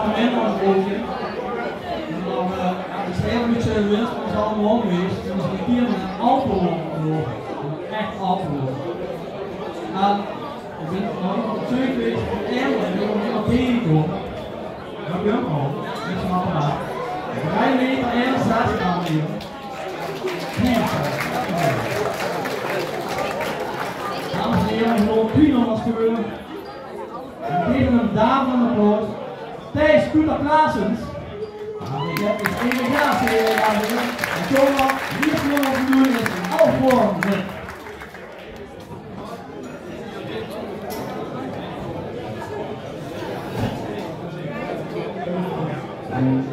moment was het ook. Het is heel goed serieus, maar het is allemaal geweest. Dus een keer met een auto lopen. Echt auto lopen. En ik ben nog op 2 geweest van Erlen, ik ben nog helemaal tegengekomen. Dat heb ik ook al. Dat is een apparaat. 3 meter en 6 gaan we hier. Dames en heren, gewoon Pino was gebeurd. We geven een dame een applaus. Thijs Pieter Klaasens. Ik heb dus emigratie gedaan. En Thomas, hier gewoon op de doen is een alvorm. Thank you.